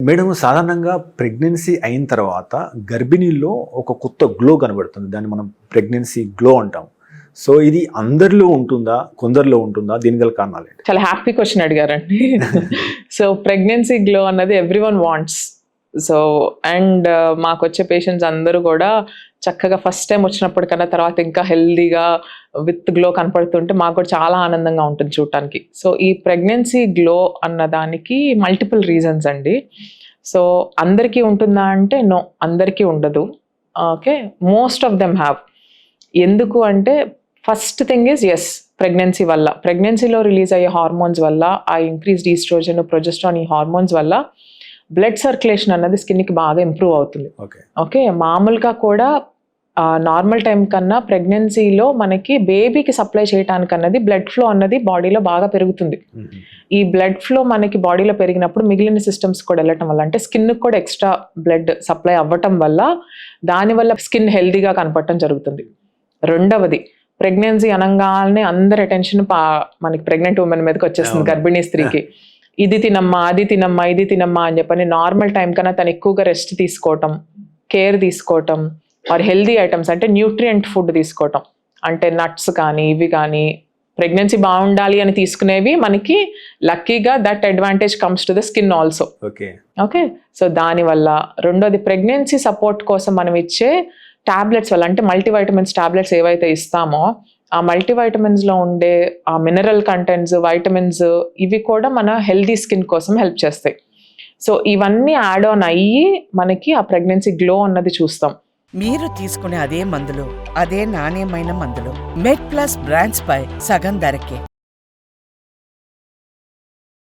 Madam సాధారణంగా pregnancy అయిన తర్వాత గర్భిణీల్లో ఒక కొత్త గ్లో కనబడుతుంది. దాన్ని మనం ప్రెగ్నెన్సీ గ్లో అంటాం. సో ఇది అందరిలో ఉంటుందా? కొందరిలో ఉంటుందా? దీని గల కారణాలేంటి? చాలా హ్యాపీ క్వశ్చన్ అడిగారండి. సో ప్రెగ్నెన్సీ గ్లో అన్నది ఎవ్రీవన్ వాంట్స్. సో అండ్ మాకు వచ్చే పేషెంట్స్ అందరూ కూడా చక్కగా ఫస్ట్ టైం వచ్చినప్పటికన్నా తర్వాత ఇంకా హెల్దీగా విత్ గ్లో కనపడుతుంటే మాకు కూడా చాలా ఆనందంగా ఉంటుంది చూడటానికి. సో ఈ ప్రెగ్నెన్సీ గ్లో అన్న దానికి మల్టిపుల్ రీజన్స్ అండి. సో అందరికీ ఉంటుందా అంటే నో, అందరికీ ఉండదు. Okay, most of them have. ఎందుకు అంటే first thing is yes, pregnancy వల్ల, ప్రెగ్నెన్సీలో రిలీజ్ అయ్యే హార్మోన్స్ వల్ల, ఆ ఇంక్రీజ్డ్ ఈస్ట్రోజన్, ప్రొజెస్ట్రాన్, ఈ హార్మోన్స్ వల్ల బ్లడ్ సర్క్యులేషన్ అన్నది స్కిన్కి బాగా ఇంప్రూవ్ అవుతుంది. ఓకే, మామూలుగా కూడా నార్మల్ టైం కన్నా ప్రెగ్నెన్సీలో మనకి బేబీకి సప్లై చేయడానికి అన్నది బ్లడ్ ఫ్లో అన్నది బాడీలో బాగా పెరుగుతుంది. ఈ బ్లడ్ ఫ్లో మనకి బాడీలో పెరిగినప్పుడు మిగిలిన సిస్టమ్స్ కూడా వెళ్ళటం వల్ల, అంటే స్కిన్ కూడా ఎక్స్ట్రా బ్లడ్ సప్లై అవ్వటం వల్ల, దానివల్ల స్కిన్ హెల్దీగా కనపడటం జరుగుతుంది. రెండవది, ప్రెగ్నెన్సీ అనగానే అందరి అటెన్షన్ మనకి ప్రెగ్నెంట్ ఉమెన్ మీదకి వచ్చేస్తుంది, గర్భిణీ స్త్రీకి. ఇది తినమ్మా, అది తినమ్మా, ఇది తినమ్మా అని చెప్పని నార్మల్ టైం కన్నా తను ఎక్కువగా రెస్ట్ తీసుకోవటం, కేర్ తీసుకోవటం, ఆర్ హెల్దీ ఐటమ్స్ అంటే న్యూట్రియంట్ ఫుడ్ తీసుకోవటం, అంటే నట్స్ కానీ ఇవి కానీ, ప్రెగ్నెన్సీ బాగుండాలి అని తీసుకునేవి మనకి లక్కీగా that advantage comes to the skin also. Okay, so దానివల్ల. రెండోది, ప్రెగ్నెన్సీ సపోర్ట్ కోసం మనం ఇచ్చే టాబ్లెట్స్ వల్ల, అంటే మల్టీవైటమిన్స్ టాబ్లెట్స్ ఏవైతే ఇస్తామో ఆ మల్టీవైటమిన్స్లో ఉండే ఆ మినరల్ కంటెంట్స్, వైటమిన్స్, ఇవి కూడా మన హెల్దీ స్కిన్ కోసం హెల్ప్ చేస్తాయి. సో ఇవన్నీ యాడ్ ఆన్ అయ్యి మనకి ఆ ప్రెగ్నెన్సీ గ్లో అన్నది చూస్తాం. మీరు తీసుకునే అదే మందులు, అదే నాణ్యమైన మందులు మెడ్ ప్లస్ బ్రాండ్స్ పై సగం ధరకే.